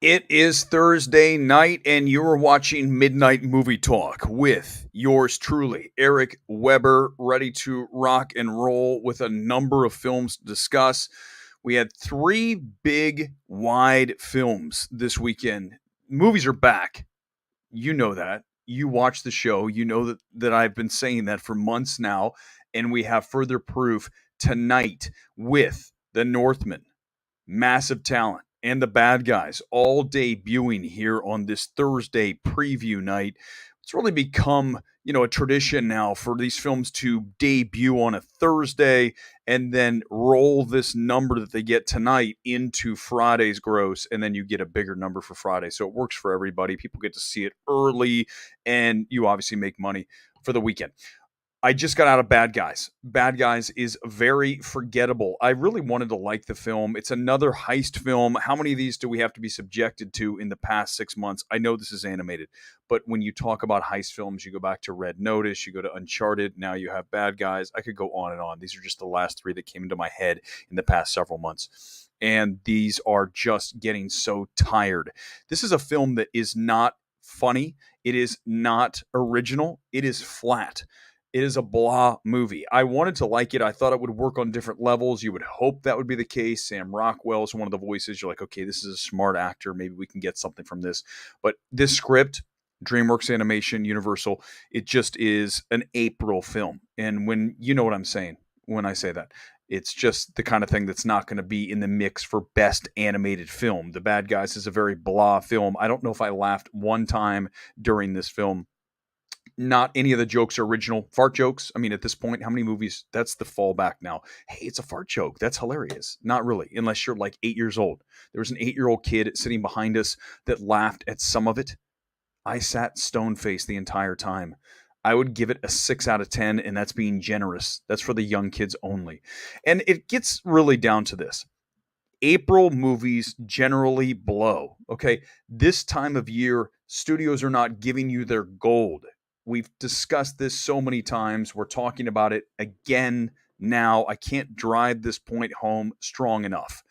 It is Thursday night, and you're watching Midnight Movie Talk with yours truly, Erick Weber, ready to rock and roll with a number of films to discuss. We had three big, wide films this weekend. Movies are back. You know that. You watch the show. You know that I've been saying that for months now, and we have further proof tonight with The Northman, massive talent, and the bad guys all debuting here on this Thursday preview night. It's really become, a tradition now for these films to debut on a Thursday and then roll this number that they get tonight into Friday's gross, and then you get a bigger number for Friday. So it works for everybody. People get to see it early, and you obviously make money for the weekend. I just got out of Bad Guys. Bad Guys is very forgettable. I really wanted to like the film. It's another heist film. How many of these do we have to be subjected to in the past 6 months? I know this is animated, but when you talk about heist films, you go back to Red Notice, you go to Uncharted, now you have Bad Guys. I could go on and on. These are just the last three that came into my head in the past several months. And these are just getting so tired. This is a film that is not funny. It is not original. It is flat. It is a blah movie. I wanted to like it. I thought it would work on different levels. You would hope that would be the case. Sam Rockwell is one of the voices. You're like, okay, this is a smart actor. Maybe we can get something from this. But this script, DreamWorks Animation, Universal, it just is an April film. And when you know what I'm saying when I say that, it's just the kind of thing that's not going to be in the mix for best animated film. The Bad Guys is a very blah film. I don't know if I laughed one time during this film. Not any of the jokes are original. Fart jokes. I mean, at this point, how many movies? That's the fallback now. Hey, it's a fart joke. That's hilarious. Not really, unless you're like 8 years old. There was an 8-year-old kid sitting behind us that laughed at some of it. I sat stone faced the entire time. I would give it a 6 out of 10, and that's being generous. That's for the young kids only. And it gets really down to this. April movies generally blow. Okay. This time of year, studios are not giving you their gold. We've discussed this so many times. We're talking about it again now. I can't drive this point home strong enough.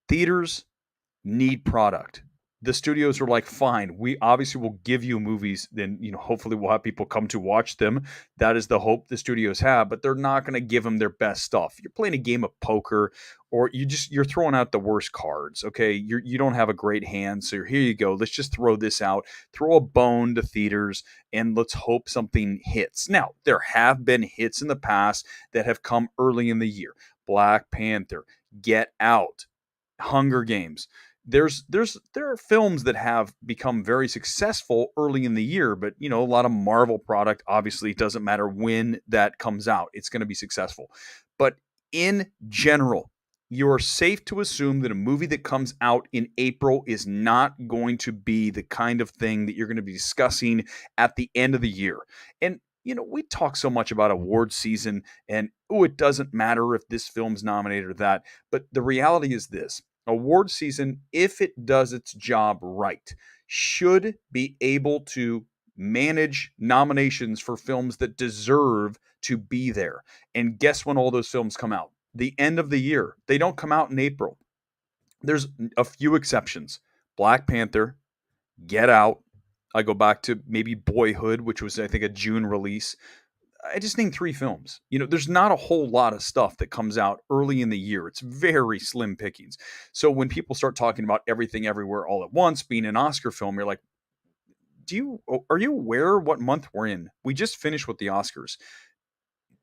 Theaters need product. The studios are like, fine, we obviously will give you movies, then hopefully we'll have people come to watch them. That is the hope the studios have, but they're not going to give them their best stuff. You're playing a game of poker, or you're throwing out the worst cards. Okay, you don't have a great hand, so here you go. Let's just throw this out, throw a bone to theaters, and let's hope something hits. Now, there have been hits in the past that have come early in the year. Black Panther, Get Out, Hunger Games. There are films that have become very successful early in the year, but a lot of Marvel product, obviously, it doesn't matter when that comes out, it's going to be successful. But in general, you are safe to assume that a movie that comes out in April is not going to be the kind of thing that you're going to be discussing at the end of the year. And we talk so much about award season and, it doesn't matter if this film's nominated or that. But the reality is this. Award season, if it does its job right, should be able to manage nominations for films that deserve to be there. And guess when all those films come out? The end of the year. They don't come out in April. There's a few exceptions. Black Panther, Get Out. I go back to maybe Boyhood, which was, I think, a June release. I just named three films. There's not a whole lot of stuff that comes out early in the year. It's very slim pickings. So when people start talking about Everything Everywhere All at Once being an Oscar film, you're like, are you aware what month we're in? We just finished with the Oscars.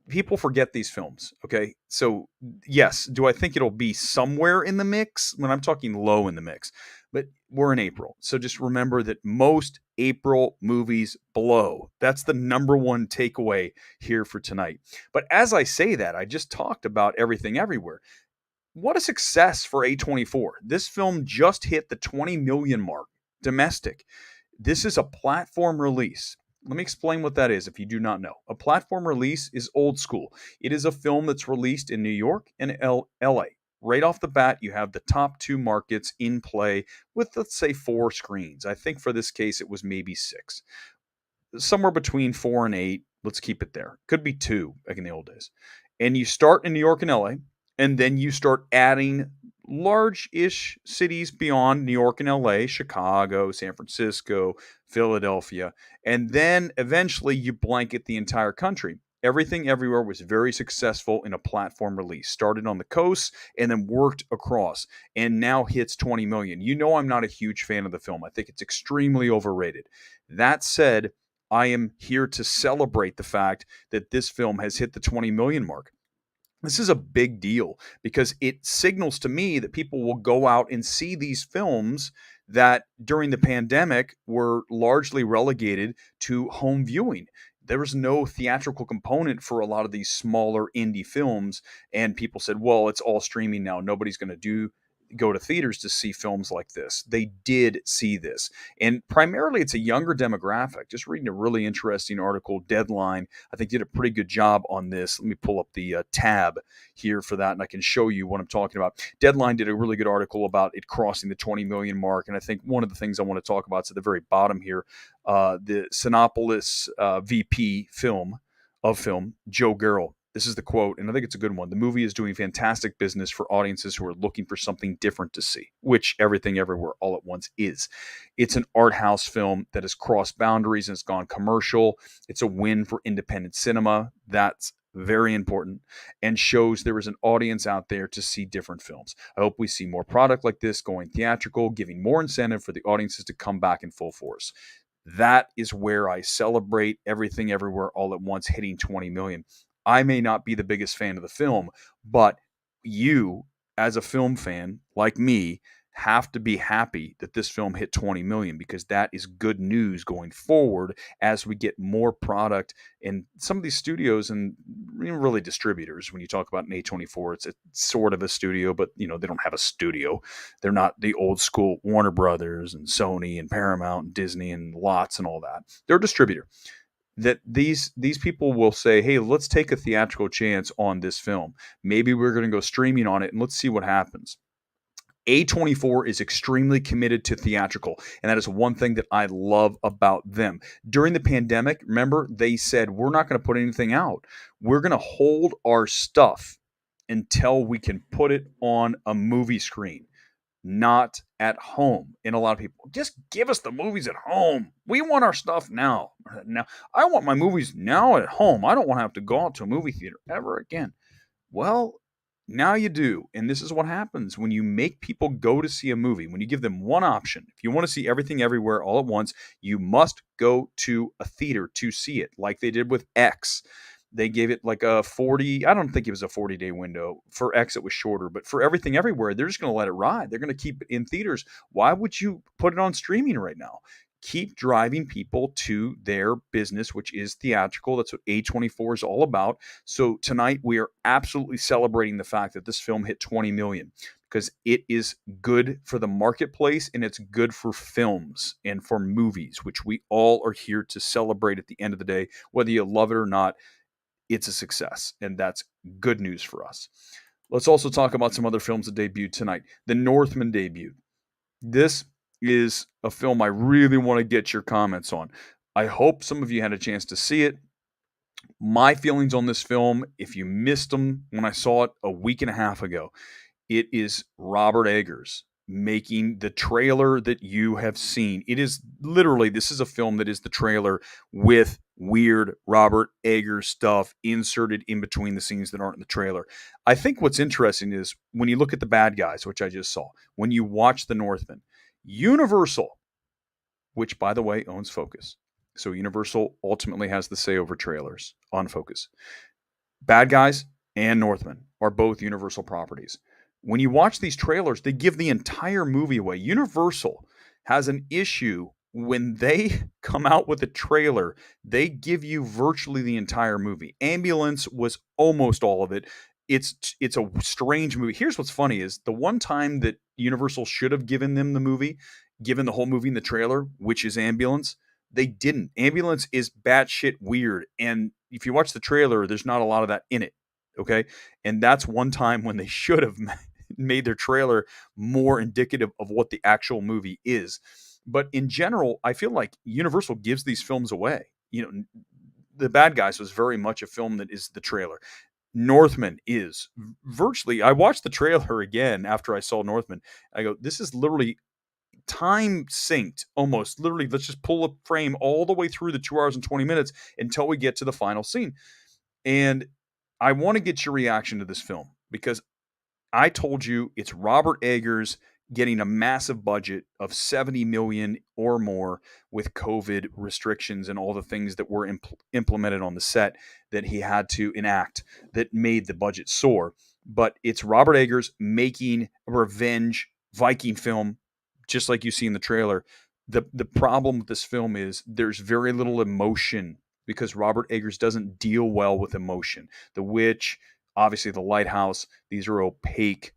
People forget these films. Okay. So yes, do I think it'll be somewhere in the mix when I'm talking low in the mix, but we're in April. So just remember that most April movies blow. That's the number one takeaway here for tonight. But as I say that, I just talked about Everything Everywhere. What a success for A24. This film just hit the 20 million mark domestic. This is a platform release. Let me explain what that is if you do not know. A platform release is old school. It is a film that's released in New York and LA. Right off the bat, you have the top two markets in play with, let's say, 4 screens. I think for this case, it was maybe 6. Somewhere between 4 and 8. Let's keep it there. Could be 2, like in the old days. And you start in New York and LA, and then you start adding large-ish cities beyond New York and LA, Chicago, San Francisco, Philadelphia, and then eventually you blanket the entire country. Everything Everywhere was very successful in a platform release. Started on the coast and then worked across and now hits 20 million. You know I'm not a huge fan of the film. I think it's extremely overrated. That said, I am here to celebrate the fact that this film has hit the 20 million mark. This is a big deal because it signals to me that people will go out and see these films that during the pandemic were largely relegated to home viewing. There was no theatrical component for a lot of these smaller indie films, and people said, "Well, it's all streaming now. Nobody's going to do go to theaters to see films like this." They did see this, and primarily it's a younger demographic. Just reading a really interesting article, Deadline, I think, did a pretty good job on this. Let me pull up the tab here for that, and I can show you what I'm talking about. Deadline did a really good article about it crossing the 20 million mark, and I think one of the things I want to talk about is at the very bottom here, the Sinopolis VP of film, Joe Garrell. This is the quote, and I think it's a good one. The movie is doing fantastic business for audiences who are looking for something different to see, which Everything Everywhere All at Once is. It's an art house film that has crossed boundaries and it's gone commercial. It's a win for independent cinema. That's very important and shows there is an audience out there to see different films. I hope we see more product like this going theatrical, giving more incentive for the audiences to come back in full force. That is where I celebrate Everything Everywhere All at Once hitting 20 million. I may not be the biggest fan of the film, but you, as a film fan like me, have to be happy that this film hit 20 million because that is good news going forward as we get more product in some of these studios and really distributors. When you talk about an A24, it's a sort of a studio, but they don't have a studio. They're not the old school Warner Brothers and Sony and Paramount and Disney and Lots and all that. They're a distributor. That these people will say, hey, let's take a theatrical chance on this film. Maybe we're going to go streaming on it and let's see what happens. A24 is extremely committed to theatrical, and that is one thing that I love about them. During the pandemic, remember, they said, we're not going to put anything out. We're going to hold our stuff until we can put it on a movie screen, not at home. And a lot of people, just give us the movies at home. We want our stuff now. Now, I want my movies now at home. I don't want to have to go out to a movie theater ever again. Well, now you do. And this is what happens when you make people go to see a movie. When you give them one option, if you want to see Everything Everywhere All at Once, you must go to a theater to see it, like they did with X. They gave it like a 40, I don't think it was a 40-day window. For X, it was shorter. But for Everything Everywhere, they're just going to let it ride. They're going to keep it in theaters. Why would you put it on streaming right now? Keep driving people to their business, which is theatrical. That's what A24 is all about. So tonight we are absolutely celebrating the fact that this film hit 20 million because it is good for the marketplace and it's good for films and for movies, which we all are here to celebrate at the end of the day. Whether you love it or not, it's a success, and that's good news for us. Let's also talk about some other films that debuted tonight. The Northman debuted. This is a film I really want to get your comments on. I hope some of you had a chance to see it. My feelings on this film, if you missed them when I saw it a week and a half ago, it is Robert Eggers making the trailer that you have seen. It is literally, this is a film that is the trailer with weird Robert Eggers stuff inserted in between the scenes that aren't in the trailer. I think what's interesting is when you look at the bad guys, which I just saw, when you watch The Northman, Universal, which by the way owns Focus. So Universal ultimately has the say over trailers on Focus. Bad Guys and Northman are both Universal properties. When you watch these trailers, they give the entire movie away. Universal has an issue when they come out with a trailer, they give you virtually the entire movie. Ambulance was almost all of it. It's a strange movie. Here's what's funny is the one time that Universal should have given them the movie, given the whole movie in the trailer, which is Ambulance, they didn't. Ambulance is batshit weird. And if you watch the trailer, there's not a lot of that in it. Okay. And that's one time when they should have made their trailer more indicative of what the actual movie is. But in general, I feel like Universal gives these films away. The Bad Guys was very much a film that is the trailer. Northman is virtually. I watched the trailer again after I saw Northman. I go, this is literally time synced almost. Literally, let's just pull a frame all the way through the 2 hours and 20 minutes until we get to the final scene. And I want to get your reaction to this film because I told you it's Robert Eggers getting a massive budget of 70 million or more with COVID restrictions and all the things that were implemented on the set that he had to enact that made the budget soar. But it's Robert Eggers making a revenge Viking film, just like you see in the trailer. The problem with this film is there's very little emotion because Robert Eggers doesn't deal well with emotion. The Witch, obviously the Lighthouse, these are opaque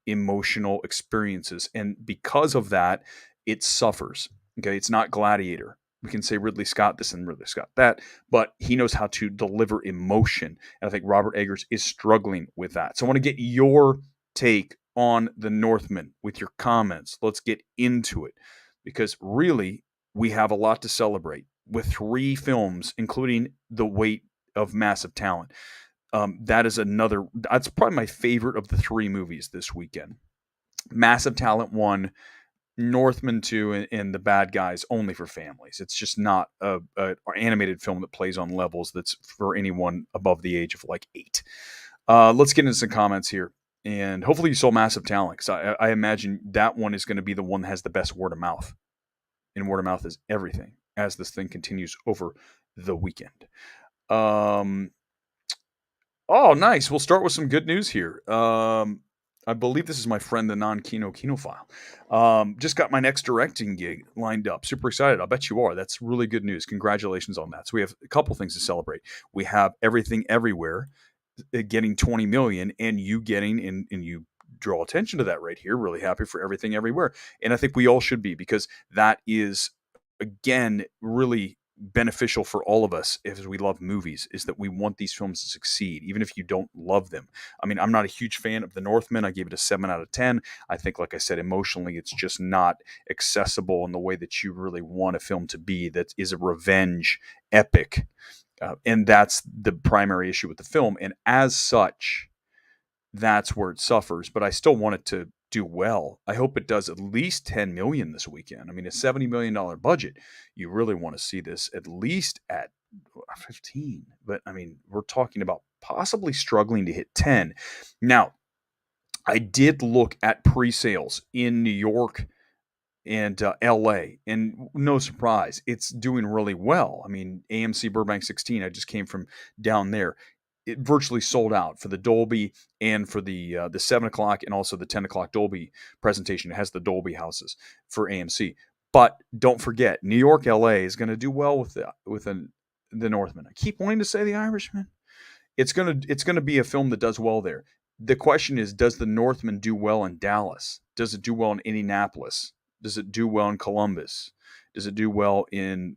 emotional experiences. And because of that, it suffers. Okay. It's not Gladiator. We can say Ridley Scott this and Ridley Scott that, but he knows how to deliver emotion. And I think Robert Eggers is struggling with that. So I want to get your take on The Northman with your comments. Let's get into it because really we have a lot to celebrate with 3 films, including the weight of massive talent. That's probably my favorite of the 3 movies this weekend. Massive Talent 1, Northman 2, and The Bad Guys only for families. It's just not a animated film that plays on levels that's for anyone above the age of like 8. Let's get into some comments here. And hopefully you saw Massive Talent because I imagine that one is going to be the one that has the best word of mouth. And word of mouth is everything as this thing continues over the weekend. Oh, nice. We'll start with some good news here. I believe this is my friend, the non-Kino Kinophile. Just got my next directing gig lined up. Super excited. I'll bet you are. That's really good news. Congratulations on that. So we have a couple things to celebrate. We have Everything Everywhere getting 20 million and you getting, and you draw attention to that right here. Really happy for Everything Everywhere. And I think we all should be because that is, again, really beneficial for all of us as we love movies is that we want these films to succeed even if you don't love them. I mean, I'm not a huge fan of The Northman. I gave it a 7 out of 10. I think, like I said, emotionally it's just not accessible in the way that you really want a film to be, that is a revenge epic, and that's the primary issue with the film, and as such that's where it suffers. But I still want it to do well. I hope it does at least 10 million this weekend. I mean, a $70 million budget, you really want to see this at least at 15. But I mean, we're talking about possibly struggling to hit 10. Now, I did look at pre-sales in New York and LA, and no surprise, it's doing really well. I mean, AMC Burbank 16, I just came from down there. It virtually sold out for the Dolby and for the 7 o'clock and also the 10 o'clock Dolby presentation. It has the Dolby houses for AMC. But don't forget, New York, LA is going to do well with the Northman. I keep wanting to say The Irishman. It's gonna be a film that does well there. The question is, does the Northman do well in Dallas? Does it do well in Indianapolis? Does it do well in Columbus? Does it do well in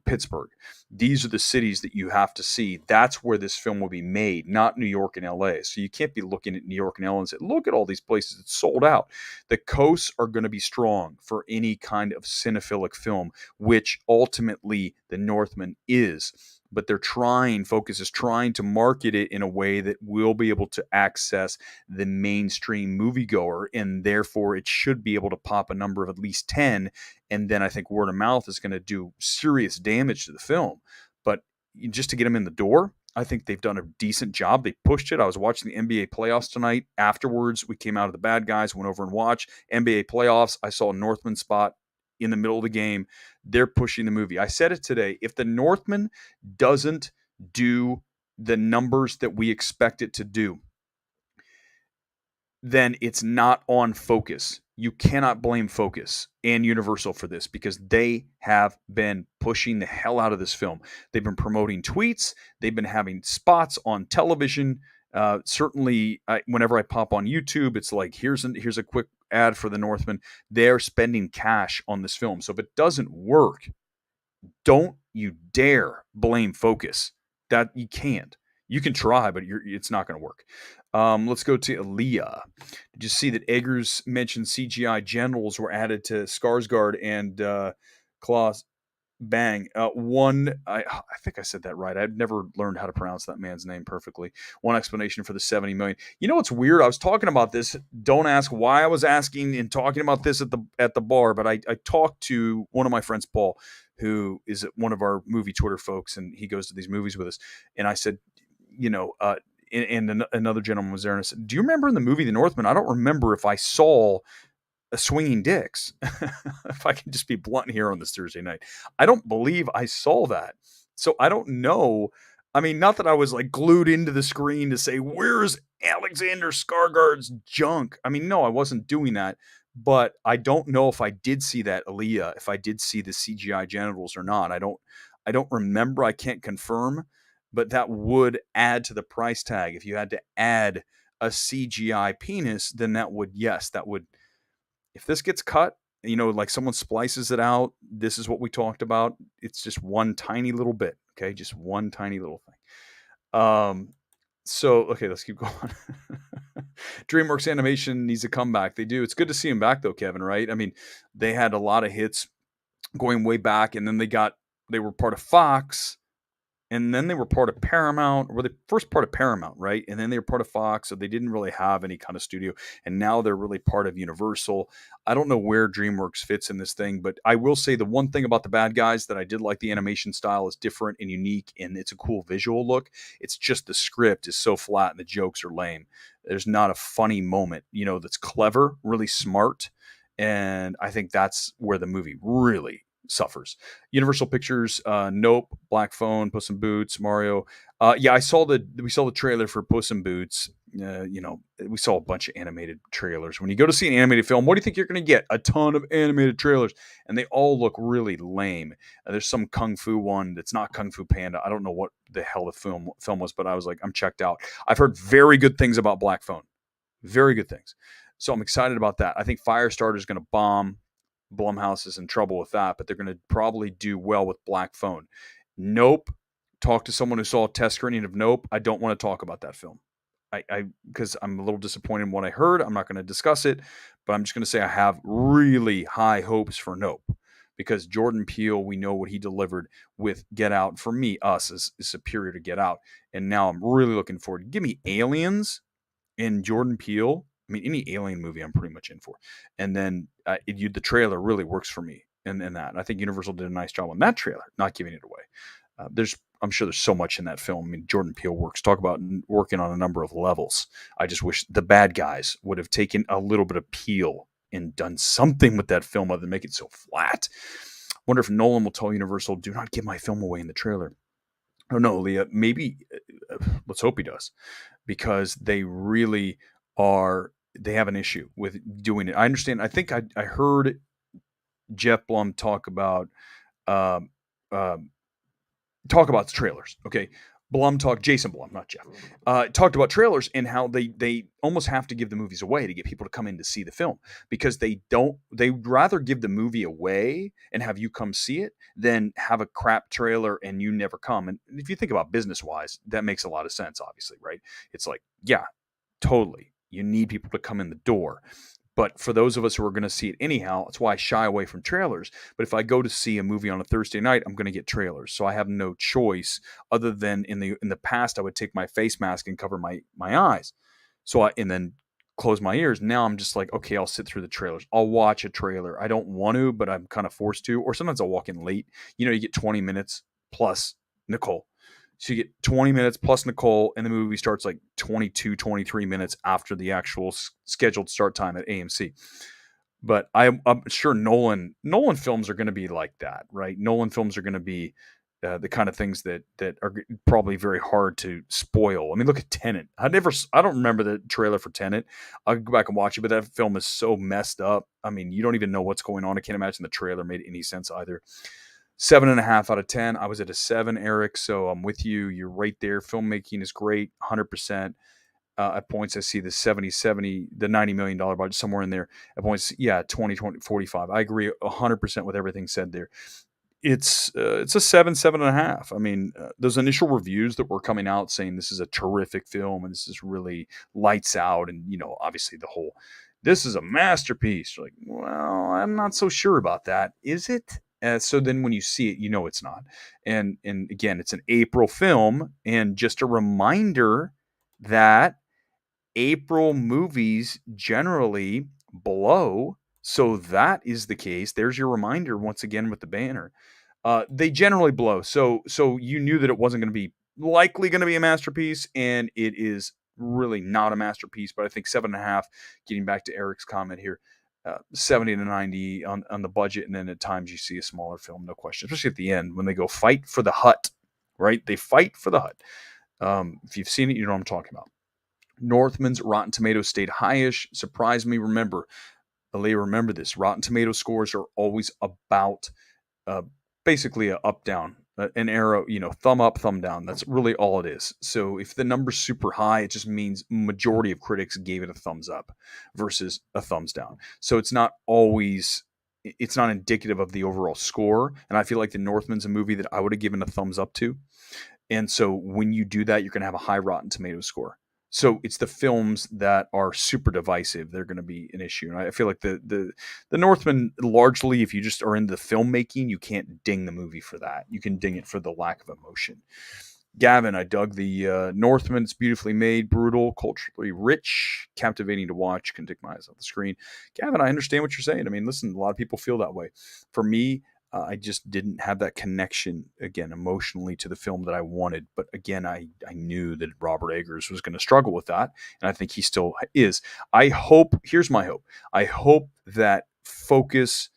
Pittsburgh? These are the cities that you have to see. That's where this film will be made, not New York and LA. So you can't be looking at New York and LA and say, look at all these places it's sold out. The coasts are going to be strong for any kind of cinephilic film, which ultimately the Northman is. But Focus is trying to market it in a way that will be able to access the mainstream moviegoer, and therefore it should be able to pop a number of at least 10. And then I think word of mouth is going to do serious damage to the film. But just to get them in the door, I think they've done a decent job. They pushed it. I was watching the NBA playoffs tonight. Afterwards, we came out of The Bad Guys, went over and watched NBA playoffs. I saw a Northman spot in the middle of the game. They're pushing the movie. I said it today. If the Northman doesn't do the numbers that we expect it to do, then it's not on Focus. You cannot blame Focus and Universal for this because they have been pushing the hell out of this film. They've been promoting tweets. They've been having spots on television. Certainly, whenever I pop on YouTube, it's like, here's a quick ad for the Northman. They're spending cash on this film. So if it doesn't work, don't you dare blame Focus. That you can't. You can try, but it's not going to work. Let's go to Aaliyah. Did you see that Eggers mentioned CGI generals were added to Skarsgård and Klaus? Bang. I think I said that right. I've never learned how to pronounce that man's name perfectly. One explanation for the 70 million. You know what's weird? I was talking about this. Don't ask why I was asking and talking about this at the bar, but I talked to one of my friends, Paul, who is one of our movie Twitter folks, and he goes to these movies with us. And I said, you know, and another gentleman was there, and I said, "Do you remember in the movie The Northman? I don't remember if I saw a swinging dicks." If I can just be blunt here on this Thursday night, I don't believe I saw that. So I don't know. I mean, not that I was like glued into the screen to say, "Where's Alexander Skarsgård's junk?" I mean, no, I wasn't doing that. But I don't know if I did see that Aaliyah, if I did see the CGI genitals or not. I don't remember. I can't confirm, but that would add to the price tag. If you had to add a CGI penis, then that would, yes, that would, if this gets cut, like someone splices it out, this is what we talked about. It's just one tiny little bit. Okay. Just one tiny little thing. So, okay, let's keep going. DreamWorks Animation needs to come back. They do. It's good to see them back though, Kevin, right? I mean, they had a lot of hits going way back, and then they were part of Fox, and then they were part of Paramount, or the first part of Paramount, right? And then they were part of Fox, so they didn't really have any kind of studio. And now they're really part of Universal. I don't know where DreamWorks fits in this thing, but I will say the one thing about the Bad Guys that I did like, the animation style is different and unique, and it's a cool visual look. It's just the script is so flat and the jokes are lame. There's not a funny moment, that's clever, really smart. And I think that's where the movie really suffers. Universal Pictures, Nope, Black Phone, Puss in Boots, Mario. Yeah, we saw the trailer for Puss in Boots. We saw a bunch of animated trailers. When you go to see an animated film, what do you think you're going to get? A ton of animated trailers, and they all look really lame. There's some Kung Fu one that's not Kung Fu Panda. I don't know what the hell the film was, but I was like, I'm checked out. I've heard very good things about Black Phone, very good things. So I'm excited about that. I think Firestarter is going to bomb. Blumhouse is in trouble with that, but they're going to probably do well with Black Phone. Nope. Talk to someone who saw a test screening of Nope. I don't want to talk about that film. Because I'm a little disappointed in what I heard. I'm not going to discuss it, but I'm just going to say I have really high hopes for Nope, because Jordan Peele, we know what he delivered with Get Out. For me, Us is superior to Get Out, and now I'm really looking forward. Give me Aliens and Jordan Peele. I mean, any alien movie I'm pretty much in for. And then the trailer really works for me in that. And I think Universal did a nice job on that trailer, not giving it away. I'm sure there's so much in that film. I mean, Jordan Peele talk about working on a number of levels. I just wish the Bad Guys would have taken a little bit of Peele and done something with that film other than make it so flat. Wonder if Nolan will tell Universal, do not give my film away in the trailer. I don't know, Leah. Maybe, let's hope he does, because they really they have an issue with doing it. I understand. I think I heard Jeff Blum talk about um, the trailers. Okay. Jason Blum, not Jeff, talked about trailers and how they almost have to give the movies away to get people to come in to see the film, because they'd rather give the movie away and have you come see it than have a crap trailer and you never come. And if you think about business wise, that makes a lot of sense, obviously, right? It's like, yeah, totally. You need people to come in the door. But for those of us who are going to see it anyhow, that's why I shy away from trailers. But if I go to see a movie on a Thursday night, I'm going to get trailers. So I have no choice other than in the past, I would take my face mask and cover my eyes. And then close my ears. Now I'm just like, okay, I'll sit through the trailers. I'll watch a trailer. I don't want to, but I'm kind of forced to. Or sometimes I'll walk in late. You get 20 minutes plus Nicole. So you get 20 minutes plus Nicole, and the movie starts like 22, 23 minutes after the actual scheduled start time at AMC. But I'm sure Nolan films are going to be like that, right? Nolan films are going to be the kind of things that are probably very hard to spoil. I mean, look at Tenet. I don't remember the trailer for Tenet. I'll go back and watch it, but that film is so messed up. I mean, you don't even know what's going on. I can't imagine the trailer made any sense either. 7.5 out of 10. I was at a 7, Eric. So I'm with you. You're right there. Filmmaking is great. 100%. At points, I see the the $90 million budget somewhere in there. At points, yeah, 20, 45. I agree 100% with everything said there. It's a 7.5. I mean, those initial reviews that were coming out saying this is a terrific film and this is really lights out, and obviously the whole, this is a masterpiece. Like, well, I'm not so sure about that. Is it? So then when you see it, you know it's not. And again, it's an April film, and just a reminder that April movies generally blow. So that is the case. There's your reminder once again with the banner. They generally blow. So you knew that it wasn't going to be likely going to be a masterpiece, and it is really not a masterpiece. But I think 7.5. Getting back to Erick's comment here, 70 to 90 on the budget, and then at times you see a smaller film, no question. Especially at the end when they go fight for the hut, right? They fight for the hut. If you've seen it, you know what I'm talking about. Northman's Rotten Tomatoes stayed highish. Surprised me. Remember this. Rotten Tomato scores are always about uh, basically a up down, an arrow, thumb up, thumb down. That's really all it is. So if the number's super high, it just means majority of critics gave it a thumbs up versus a thumbs down. So it's not indicative of the overall score. And I feel like The Northman's a movie that I would have given a thumbs up to. And so when you do that, you're going to have a high Rotten Tomato score. So it's the films that are super divisive. They're going to be an issue. And I feel like the Northman, largely, if you just are into filmmaking, you can't ding the movie for that. You can ding it for the lack of emotion. Gavin, I dug the Northman. It's beautifully made, brutal, culturally rich, captivating to watch. Can take my eyes off the screen. Gavin, I understand what you're saying. I mean, listen, a lot of people feel that way. For me, I just didn't have that connection, again, emotionally to the film that I wanted. But again, I knew that Robert Eggers was going to struggle with that. And I think he still is. Here's my hope. I hope that focus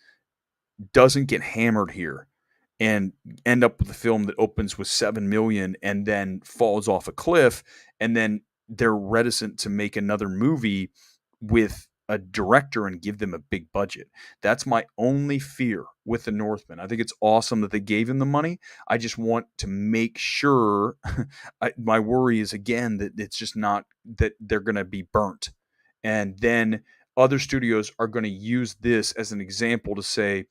doesn't get hammered here and end up with a film that opens with 7 million and then falls off a cliff. And then they're reticent to make another movie with a director and give them a big budget. That's my only fear with The Northman. I think it's awesome that they gave him the money. I just want to make sure my worry is, again, that it's just not that they're going to be burnt. And then other studios are going to use this as an example to say,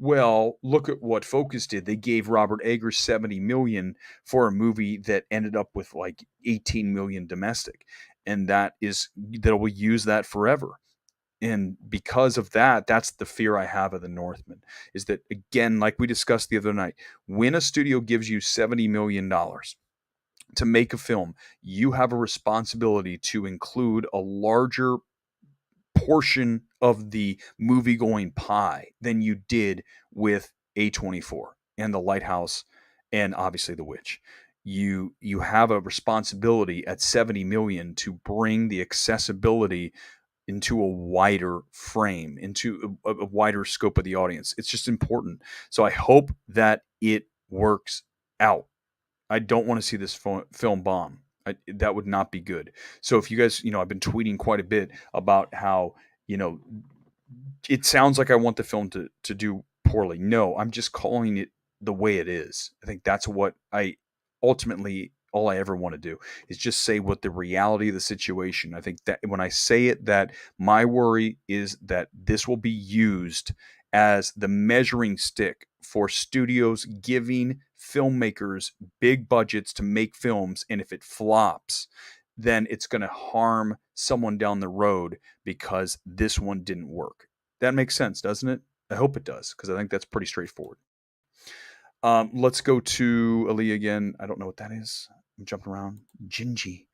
well, look at what Focus did. They gave Robert Eggers 70 million for a movie that ended up with like 18 million domestic. And they'll use that forever. And because of that, that's the fear I have of The Northman, is that, again, like we discussed the other night, when a studio gives you $70 million to make a film, you have a responsibility to include a larger portion of the movie going pie than you did with A24 and The Lighthouse and obviously The Witch. You have a responsibility at 70 million to bring the accessibility into a wider frame, into a wider scope of the audience. It's just important. So I hope that it works out. I don't want to see this film bomb. That would not be good. So if you guys, I've been tweeting quite a bit about how, it sounds like I want the film to do poorly. No, I'm just calling it the way it is. I think that's what all I ever want to do is just say what the reality of the situation. I think that when I say it, that my worry is that this will be used as the measuring stick for studios giving filmmakers big budgets to make films. And if it flops, then it's going to harm someone down the road because this one didn't work. That makes sense, doesn't it? I hope it does, because I think that's pretty straightforward. Let's go to Aaliyah again. I don't know what that is. I'm jumping around. Gingy.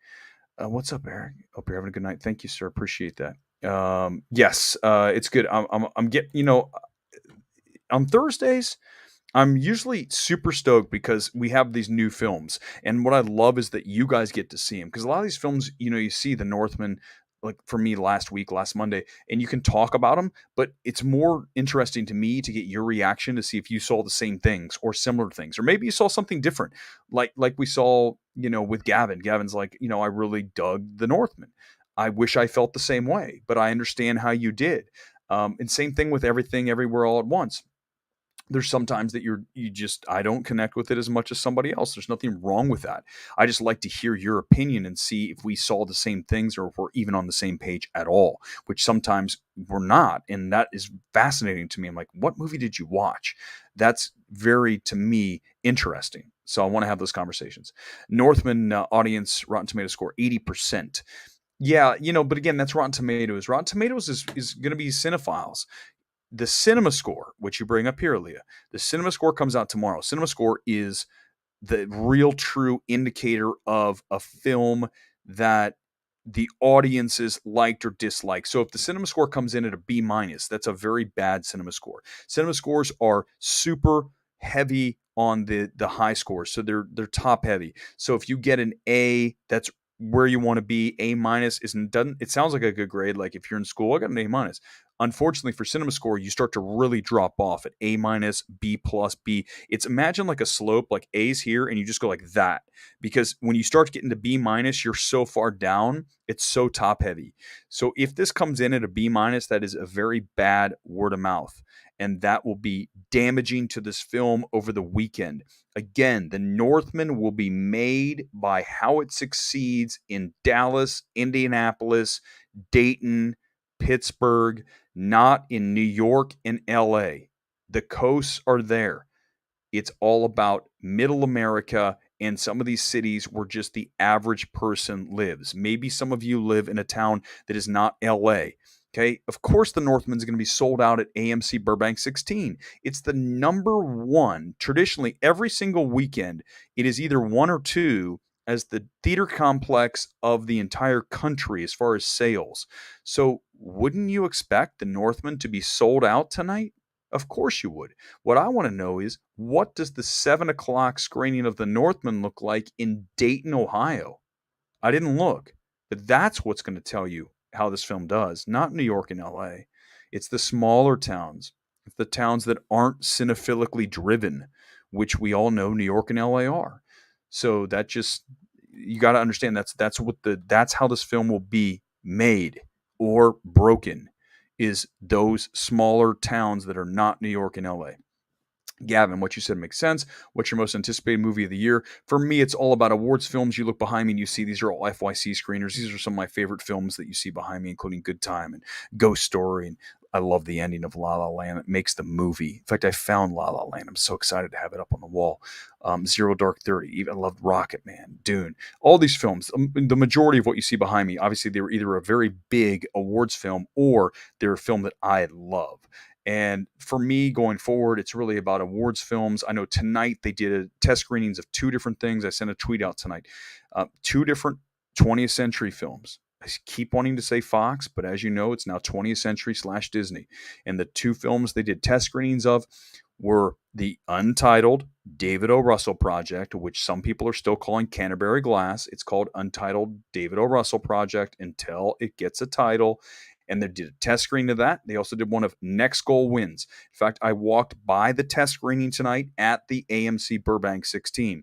What's up, Eric? Hope you're having a good night. Thank you, sir. Appreciate that. Yes, it's good. I'm getting, on Thursdays, I'm usually super stoked because we have these new films. And what I love is that you guys get to see them. Because a lot of these films, you see The Northman, like for me last Monday, and you can talk about them, but it's more interesting to me to get your reaction to see if you saw the same things or similar things, or maybe you saw something different. Like we saw, with Gavin. Gavin's like, I really dug The Northman. I wish I felt the same way, but I understand how you did. And same thing with Everything Everywhere All at Once. There's sometimes that I don't connect with it as much as somebody else. There's nothing wrong with that. I just like to hear your opinion and see if we saw the same things or if we're even on the same page at all, which sometimes we're not. And that is fascinating to me. I'm like, what movie did you watch? That's very, to me, interesting. So I want to have those conversations. Northman audience Rotten Tomatoes score 80%. Yeah, but again, that's Rotten Tomatoes. Rotten Tomatoes is going to be cinephiles. the cinema score, which you bring up here, Leah, the cinema score comes out tomorrow. Cinema score is the real true indicator of a film that the audiences liked or disliked. So if the cinema score comes in at a B minus, that's a very bad cinema score. Cinema scores are super heavy on the high scores, so they're top heavy. So if you get an A, that's where you want to be. A minus isn't doesn't it sounds like a good grade. Like if you're in school, I got an A minus. Unfortunately for cinema score, you start to really drop off at A minus, B plus, B. It's imagine like a slope, like A's here, and you just go like that. Because when you start getting to B minus, you're so far down, it's so top heavy. So if this comes in at a B minus, that is a very bad word of mouth. And that will be damaging to this film over the weekend. Again, The Northman will be made by how it succeeds in Dallas, Indianapolis, Dayton, Pittsburgh, not in New York and LA. The coasts are there. It's all about middle America and some of these cities where just the average person lives. Maybe some of you live in a town that is not LA. Okay. Of course, the Northman's going to be sold out at AMC Burbank 16. It's the number one, traditionally, every single weekend. It is either one or two as the theater complex of the entire country as far as sales. So, wouldn't you expect the Northman to be sold out tonight? Of course you would. What I want to know is, what does the 7 o'clock screening of The Northman look like in Dayton, Ohio? I didn't look, but that's what's going to tell you how this film does, not New York and LA. It's the smaller towns. It's the towns that aren't cinephilically driven, which we all know New York and LA are. So that just, you got to understand, that's how this film will be made or broken, is those smaller towns that are not New York and LA. Gavin, what you said makes sense. What's your most anticipated movie of the year? For me, it's all about awards films. You look behind me and you see these are all FYC screeners. These are some of my favorite films that you see behind me, including Good Time and Ghost Story. And I love the ending of La La Land. It makes the movie. In fact, I found La La Land. I'm so excited to have it up on the wall. Zero Dark 30. Even I loved Rocket Man, Dune. All these films, the majority of what you see behind me, obviously they were either a very big awards film or they're a film that I love. And for me going forward, it's really about awards films. I know tonight they did test screenings of two different things. I sent a tweet out tonight. Two different 20th century films. I keep wanting to say Fox, but as you know, it's now 20th century / Disney. And the two films they did test screenings of were the untitled David O. Russell Project, which some people are still calling Canterbury Glass. It's called Untitled David O. Russell Project until it gets a title. And they did a test screening of that. They also did one of Next Goal Wins. In fact, I walked by the test screening tonight at the AMC Burbank 16.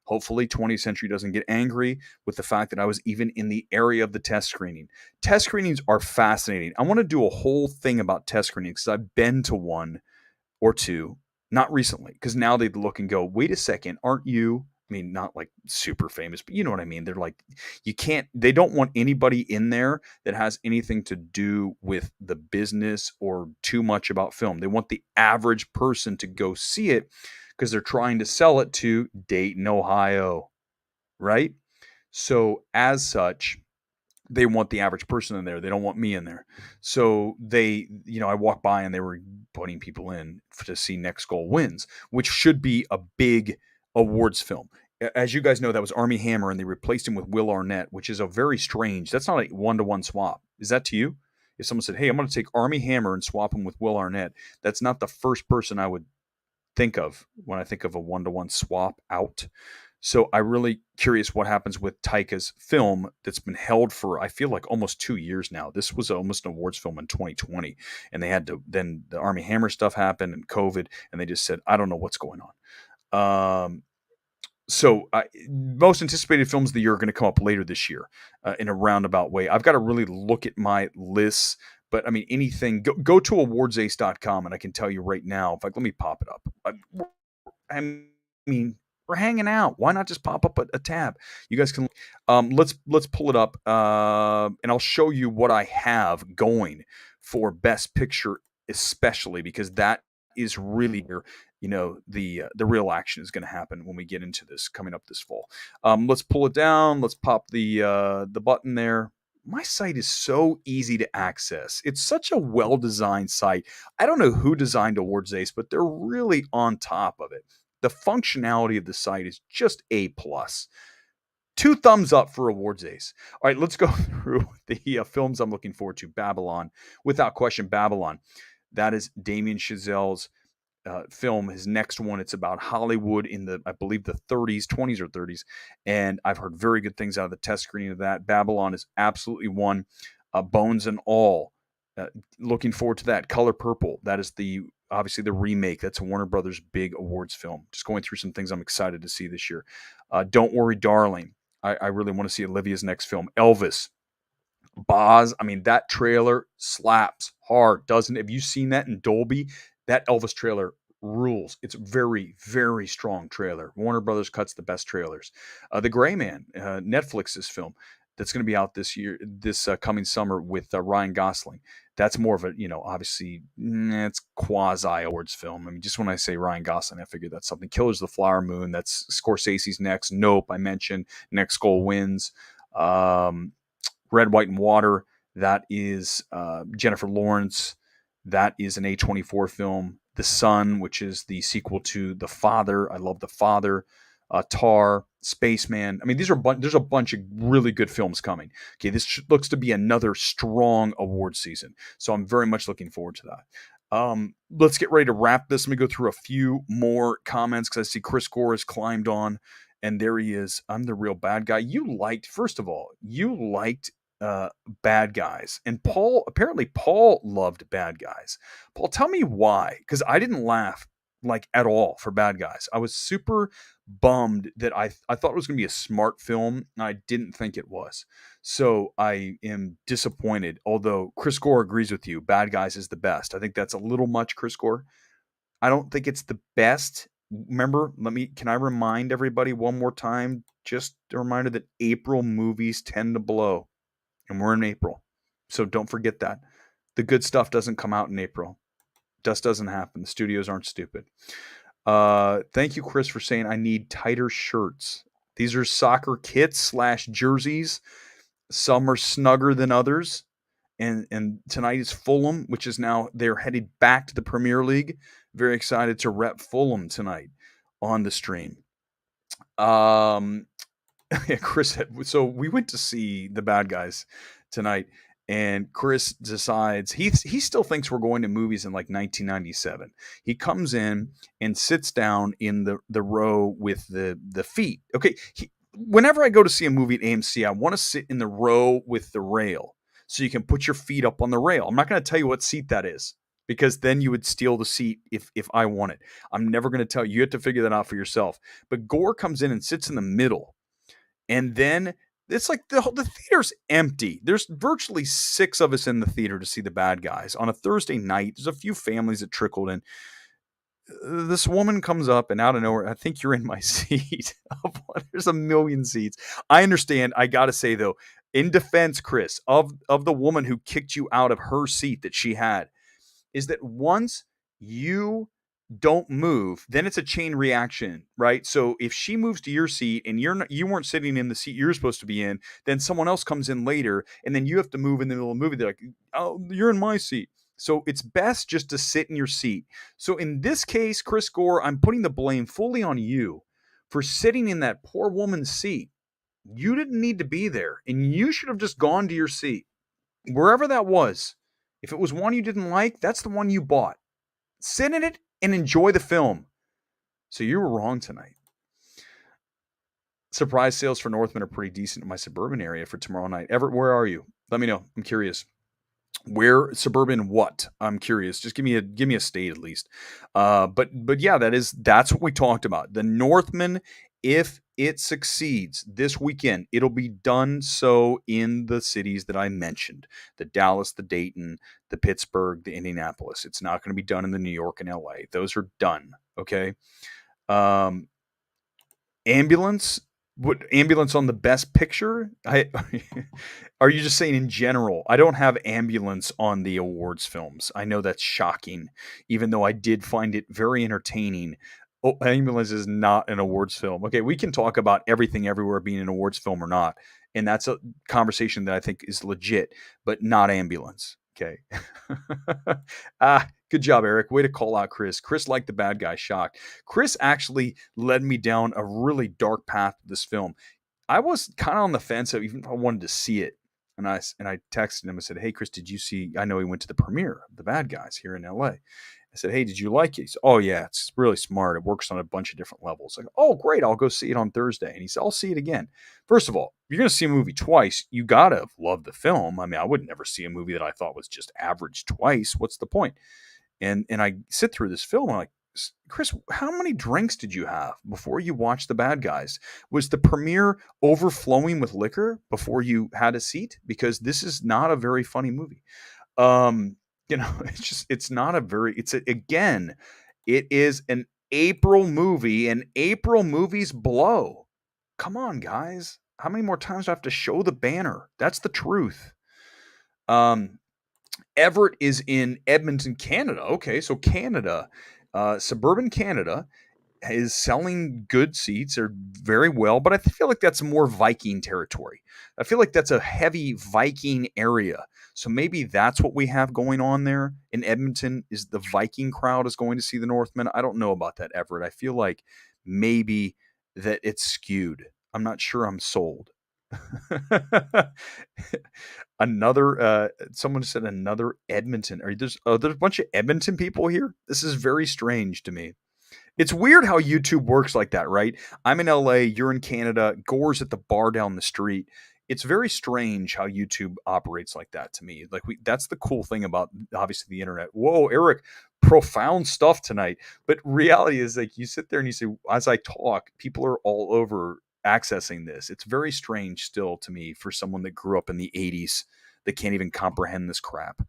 Hopefully 20th Century doesn't get angry with the fact that I was even in the area of the test screening. Test screenings are fascinating. I want to do a whole thing about test screenings because I've been to one or two, not recently, because now they look and go, wait a second, aren't you? I mean, not like super famous, but you know what I mean? They're like, they don't want anybody in there that has anything to do with the business or too much about film. They want the average person to go see it because they're trying to sell it to Dayton, Ohio, right? So as such, they want the average person in there. They don't want me in there. So I walked by and they were putting people in to see Next Goal Wins, which should be a big awards film. As you guys know, that was Armie Hammer and they replaced him with Will Arnett, which is a very strange, that's not a one-to-one swap. Is that to you? If someone said, hey, I'm going to take Armie Hammer and swap him with Will Arnett, that's not the first person I would think of when I think of a one-to-one swap out. So I'm really curious what happens with Taika's film that's been held for, I feel like, almost 2 years now. This was almost an awards film in 2020. And they had to, then the Armie Hammer stuff happened and COVID, and they just said, I don't know what's going on. Most anticipated films of the year are going to come up later this year in a roundabout way. I've got to really look at my lists. But I mean, anything, go to awardsace.com and I can tell you right now. In fact, let me pop it up. I mean, we're hanging out. Why not just pop up a tab? You guys can, let's pull it up and I'll show you what I have going for Best Picture, especially because that is really where, the real action is going to happen when we get into this coming up this fall. Let's pull it down. Let's pop the button there. my site is so easy to access. It's such a well-designed site. I don't know who designed Awards Ace, but they're really on top of it. The functionality of the site is just A plus. 2 thumbs up for Awards Ace. All right, let's go through the films I'm looking forward to. Babylon, without question, Babylon. That is Damien Chazelle's film, his next one. It's about Hollywood in the, I believe, the 30s, 20s or 30s. And I've heard very good things out of the test screening of that. Babylon is absolutely one. Bones and All. Looking forward to that. Color Purple. That is obviously the remake. That's a Warner Brothers big awards film. Just going through some things I'm excited to see this year. Don't Worry, Darling. I really want to see Olivia's next film. Elvis. Boz. I mean, that trailer slaps hard, doesn't it? Have you seen that in Dolby? That Elvis trailer rules. It's a very, very strong trailer. Warner Brothers cuts the best trailers. The Gray Man, Netflix's film that's going to be out this year, this coming summer with Ryan Gosling. That's more of a, obviously, it's quasi awards film. I mean, just when I say Ryan Gosling, I figure that's something. Killers of the Flower Moon. That's Scorsese's next. Nope, I mentioned. Next Goal Wins. Red, White, and Water. That is Jennifer Lawrence. That is an A24 film. The Son, which is the sequel to The Father. I love The Father. Tar, Spaceman. I mean, there's a bunch of really good films coming. Okay, this looks to be another strong award season. So I'm very much looking forward to that. Let's get ready to wrap this. Let me go through a few more comments because I see Chris Gore has climbed on, and there he is. I'm the real bad guy. First of all, you liked Bad Guys, and apparently Paul loved Bad Guys. Paul, tell me why, because I didn't laugh like at all for Bad Guys. I was super bummed that I thought it was going to be a smart film, and I didn't think it was. So I am disappointed, although Chris Gore agrees with you. Bad Guys is the best. I think that's a little much, Chris Gore. I don't think it's the best. Remember, can I remind everybody one more time, just a reminder that April movies tend to blow. And we're in April. So don't forget that. The good stuff doesn't come out in April. Just doesn't happen. The studios aren't stupid. Thank you, Chris, for saying I need tighter shirts. These are soccer kits / jerseys. Some are snugger than others. And tonight is Fulham, which is now they're headed back to the Premier League. Very excited to rep Fulham tonight on the stream. Yeah, Chris. So we went to see the Bad Guys tonight, and Chris decides he still thinks we're going to movies in like 1997. He comes in and sits down in the row with the feet. Okay, whenever I go to see a movie at AMC, I want to sit in the row with the rail, so you can put your feet up on the rail. I'm not going to tell you what seat that is, because then you would steal the seat if I want it. I'm never going to tell you. You have to figure that out for yourself. But Gore comes in and sits in the middle. And then it's like the theater's empty. There's virtually 6 of us in the theater to see the Bad Guys on a Thursday night. There's a few families that trickled in. This woman comes up and out of nowhere, I think you're in my seat. There's a million seats. I understand. I got to say, though, in defense, Chris, of the woman who kicked you out of her seat that she had, is that once you don't move, then it's a chain reaction, right? So if she moves to your seat and you weren't sitting in the seat you're supposed to be in, then someone else comes in later, and then you have to move in the middle of the movie. They're like, "Oh, you're in my seat." So it's best just to sit in your seat. So in this case, Chris Gore, I'm putting the blame fully on you for sitting in that poor woman's seat. You didn't need to be there, and you should have just gone to your seat, wherever that was. If it was one you didn't like, that's the one you bought. Sit in it and enjoy the film. So you were wrong tonight. Surprise sales for Northman are pretty decent in my suburban area for tomorrow night. Everett, where are you? Let me know. I'm curious. Where suburban what? I'm curious. Just give me a state at least. But yeah, that's what we talked about. The Northman, if it succeeds this weekend, it'll be done so in the cities that I mentioned: the Dallas, the Dayton, the Pittsburgh, the Indianapolis. It's not going to be done in the New York and LA. Those are done. Okay. Ambulance. What ambulance on the best picture? Are you just saying in general? I don't have ambulance on the awards films. I know that's shocking, even though I did find it very entertaining. Oh, ambulance is not an awards film. Okay, we can talk about everything everywhere being an awards film or not. And that's a conversation that I think is legit, but not ambulance. Okay. Good job, Eric. Way to call out Chris. Chris liked the bad guy, shocked. Chris actually led me down a really dark path with this film. I was kind of on the fence of even if I wanted to see it. And I texted him and said, "Hey, Chris, did you see? I know he went to the premiere of The Bad Guys here in LA. I said, "Hey, did you like it?" He said, "Oh yeah, it's really smart. It works on a bunch of different levels." Like, "Oh great, I'll go see it on Thursday." And he said, "I'll see it again." First of all, if you're gonna see a movie twice, you gotta love the film. I mean, I would never see a movie that I thought was just average twice. What's the point? And I sit through this film. And I'm like, Chris, how many drinks did you have before you watched The Bad Guys? Was the premiere overflowing with liquor before you had a seat? Because this is not a very funny movie. Um, it's not a very, again, it is an April movie, and April movies blow. Come on, guys. How many more times do I have to show the banner? That's the truth. Um, Everett is in Edmonton, Canada. Okay, so Canada, suburban Canada is selling good seats or very well, but I feel like that's more Viking territory. I feel like that's a heavy Viking area. So maybe that's what we have going on there in Edmonton is the Viking crowd is going to see the Northman. I don't know about that, Everett. I feel like maybe that it's skewed. I'm not sure I'm sold. Another someone said another Edmonton. There's a bunch of Edmonton people here? This is very strange to me. It's weird how YouTube works like that, right? I'm in LA, you're in Canada, Gore's at the bar down the street. It's very strange how YouTube operates like that to me. Like that's the cool thing about obviously the internet. Whoa, Eric, profound stuff tonight. But reality is like you sit there and you say, as I talk, people are all over accessing this. It's very strange still to me for someone that grew up in the 80s that can't even comprehend this crap,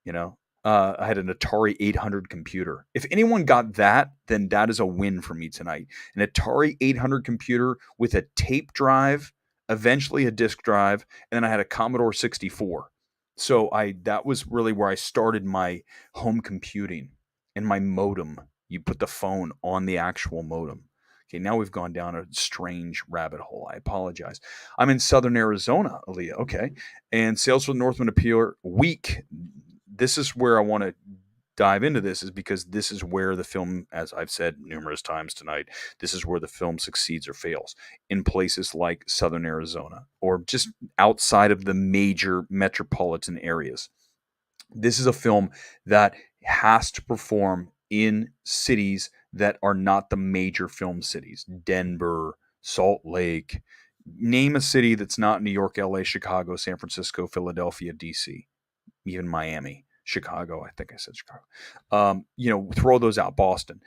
you know? I had an Atari 800 computer. If anyone got that, then that is a win for me tonight. An Atari 800 computer with a tape drive, eventually a disk drive, and then I had a Commodore 64. So that was really where I started my home computing and my modem. You put the phone on the actual modem. Okay, now we've gone down a strange rabbit hole. I apologize. I'm in southern Arizona, Aaliyah. Okay. And sales for the Northman appear weak. This is where I want to dive into this is because this is where the film, as I've said numerous times tonight, this is where the film succeeds or fails in places like southern Arizona or just outside of the major metropolitan areas. This is a film that has to perform in cities that are not the major film cities. Denver, Salt Lake. Name a city that's not New York, LA, Chicago, San Francisco, Philadelphia, DC, even Miami, Chicago. I think I said Chicago. Throw those out. Boston.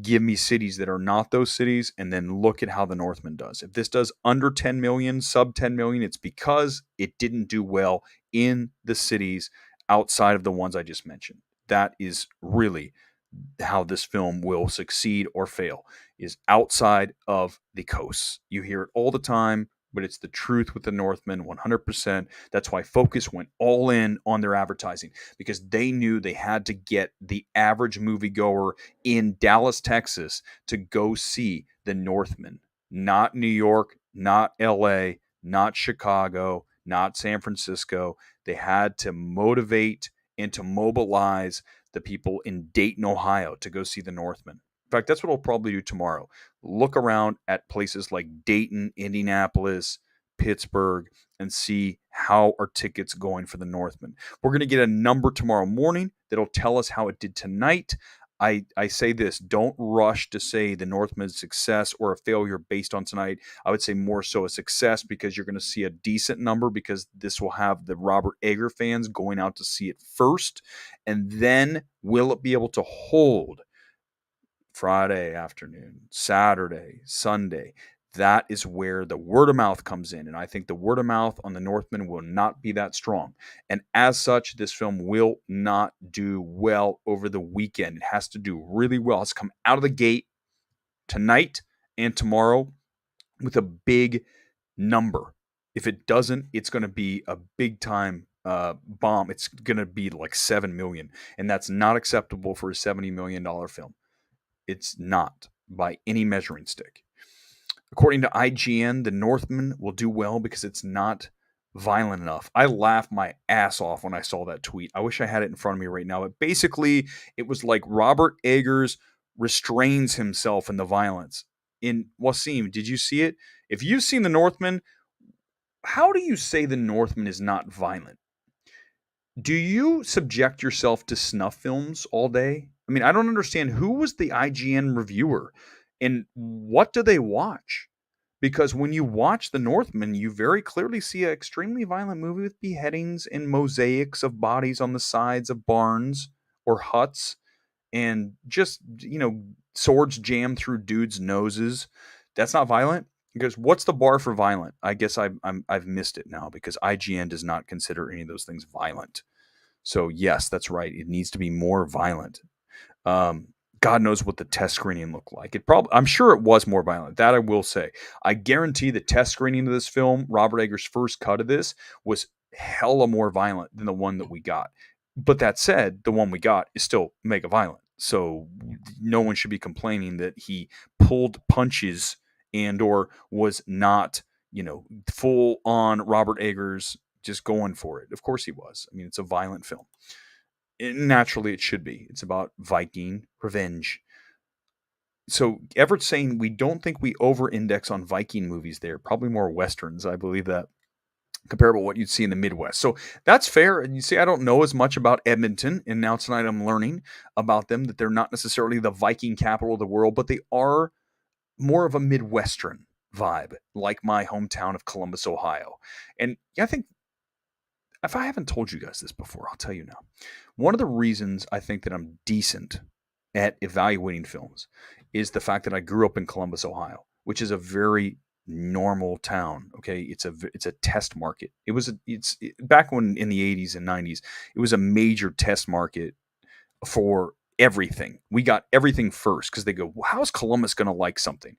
Give me cities that are not those cities, and then look at how the Northman does. If this does under 10 million, sub 10 million, it's because it didn't do well in the cities outside of the ones I just mentioned. That is really how this film will succeed or fail, is outside of the coasts. You hear it all the time, but it's the truth with the Northman 100%. That's why Focus went all in on their advertising because they knew they had to get the average moviegoer in Dallas, Texas to go see the Northman. Not New York, not LA, not Chicago, not San Francisco. They had to motivate and to mobilize the people in Dayton, Ohio to go see the Northman. In fact, that's what I'll probably do tomorrow. Look around at places like Dayton, Indianapolis, Pittsburgh, and see how are tickets going for the Northman. We're going to get a number tomorrow morning that'll tell us how it did tonight. I say this, don't rush to say the Northman's success or a failure based on tonight. I would say more so a success because you're going to see a decent number because this will have the Robert Eggers fans going out to see it first. And then will it be able to hold Friday afternoon, Saturday, Sunday? That is where the word of mouth comes in. And I think the word of mouth on the Northman will not be that strong. And as such, this film will not do well over the weekend. It has to do really well. It has to come out of the gate tonight and tomorrow with a big number. If it doesn't, it's going to be a big time bomb. It's going to be like 7 million. And that's not acceptable for a $70 million film. It's not by any measuring stick. According to IGN, The Northman will do well because it's not violent enough. I laughed my ass off when I saw that tweet. I wish I had it in front of me right now. But basically, it was like Robert Eggers restrains himself in the violence. In Wasim, did you see it? If you've seen The Northman, how do you say The Northman is not violent? Do you subject yourself to snuff films all day? I mean, I don't understand who was the IGN reviewer and what do they watch? Because when you watch The Northman, you very clearly see an extremely violent movie with beheadings and mosaics of bodies on the sides of barns or huts and just, swords jammed through dudes' noses. That's not violent? Because what's the bar for violent? I guess I've missed it now because IGN does not consider any of those things violent. So yes, that's right. It needs to be more violent. Um, God knows what the test screening looked like. I'm sure it was more violent. That I will say. I guarantee the test screening of this film, Robert Eggers' first cut of this, was hella more violent than the one that we got. But that said, the one we got is still mega violent. So no one should be complaining that he pulled punches and or was not, full on Robert Eggers just going for it. Of course he was. I mean, it's a violent film. Naturally, it should be. It's about Viking revenge. So Everett's saying we don't think we over-index on Viking movies there. Probably more westerns. I believe that comparable to what you'd see in the Midwest. So that's fair. And you see, I don't know as much about Edmonton, and now tonight I'm learning about them that they're not necessarily the Viking capital of the world, but they are more of a Midwestern vibe, like my hometown of Columbus, Ohio. And I think if I haven't told you guys this before, I'll tell you now. One of the reasons I think that I'm decent at evaluating films is the fact that I grew up in Columbus, Ohio, which is a very normal town. Okay, it's a test market. Back when in the 80s and 90s, it was a major test market for everything. We got everything first because they go, well, how's Columbus going to like something?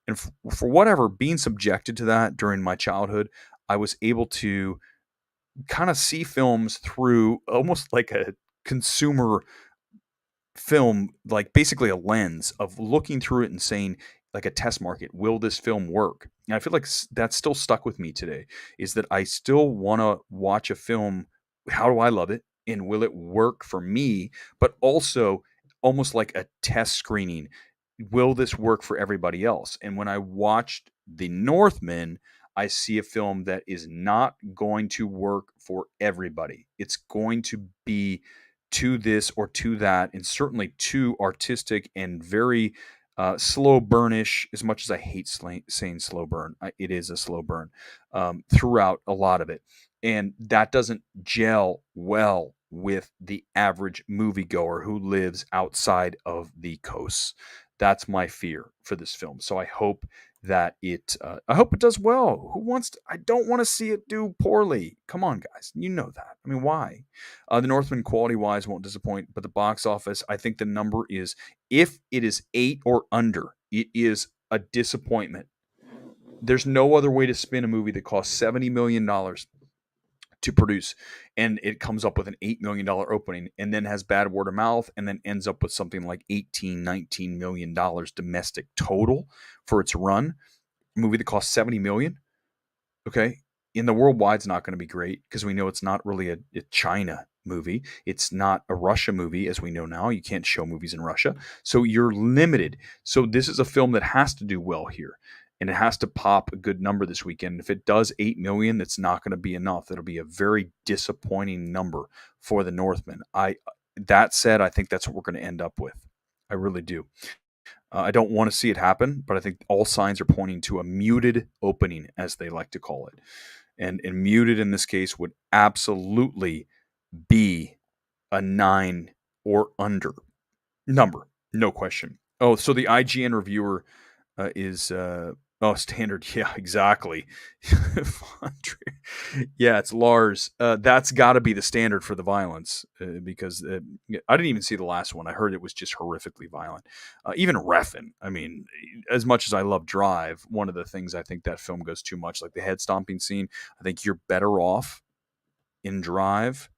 And for whatever, being subjected to that during my childhood, I was able to kind of see films through almost like a consumer film, like basically a lens of looking through it and saying, like a test market, will this film work? And I feel like that's still stuck with me today, is that I still want to watch a film. How do I love it? And will it work for me? But also almost like a test screening. Will this work for everybody else? And when I watched The Northman, I see a film that is not going to work for everybody. It's going to be to this or to that, and certainly too artistic and very slow burnish. As much as I hate saying slow burn, it is a slow burn throughout a lot of it, and that doesn't gel well with the average moviegoer who lives outside of the coasts. That's my fear for this film. So I hope that I hope it does well. I don't want to see it do poorly. Come on, guys. You know that. I mean, why? The Northman quality wise won't disappoint, but the box office, I think the number is, if it is 8 or under, it is a disappointment. There's no other way to spin a movie that costs $70 million to produce, and it comes up with an $8 million opening and then has bad word of mouth and then ends up with something like $18-19 million domestic total for its run. A movie that costs $70 million. Okay. In the worldwide, it's not going to be great because we know it's not really a China movie. It's not a Russia movie, as we know now. You can't show movies in Russia. So you're limited. So this is a film that has to do well here. And it has to pop a good number this weekend. If it does 8 million, that's not going to be enough. That'll be a very disappointing number for the Northman. That said, I think that's what we're going to end up with. I really do. I don't want to see it happen, but I think all signs are pointing to a muted opening, as they like to call it. And muted in this case would absolutely be a 9 or under number, no question. Oh, so the IGN reviewer is standard. Yeah, exactly. Yeah, it's Lars. That's got to be the standard for the violence because I didn't even see the last one. I heard it was just horrifically violent. Even Refn. I mean, as much as I love Drive, one of the things I think that film goes too much, like the head stomping scene. I think you're better off in Drive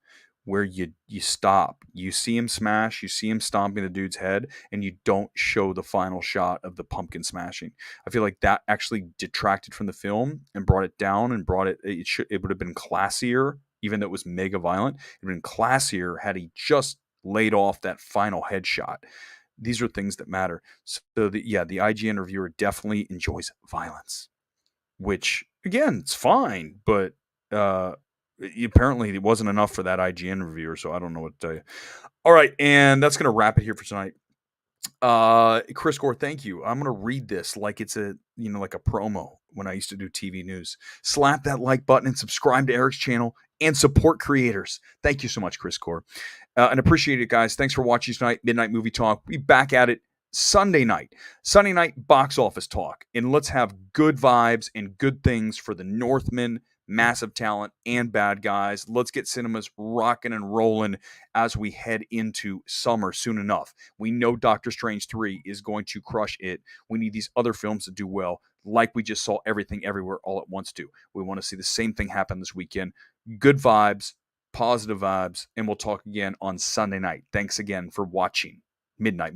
where you stop. You see him smash, you see him stomping the dude's head, and you don't show the final shot of the pumpkin smashing. I feel like that actually detracted from the film and brought it down and brought it. It would have been classier, even though it was mega violent. It would have been classier had he just laid off that final headshot. These are things that matter. So the IGN reviewer definitely enjoys violence, which again, it's fine, but apparently it wasn't enough for that IGN reviewer, so I don't know what to tell you. All right, and that's going to wrap it here for tonight. Chris Gore, thank you. I'm going to read this like it's like a promo when I used to do TV news. Slap that like button and subscribe to Erick's channel and support creators. Thank you so much, Chris Gore. And appreciate it, guys. Thanks for watching tonight. Midnight Movie Talk. We'll be back at it Sunday night box office talk, and let's have good vibes and good things for the Northman, massive talent and bad guys. Let's get cinemas rocking and rolling as we head into summer soon enough. We know Doctor Strange 3 is going to crush it. We need these other films to do well, like we just saw Everything Everywhere All at Once do. We want to see the same thing happen this weekend. Good vibes, positive vibes, and we'll talk again on Sunday night. Thanks again for watching Midnight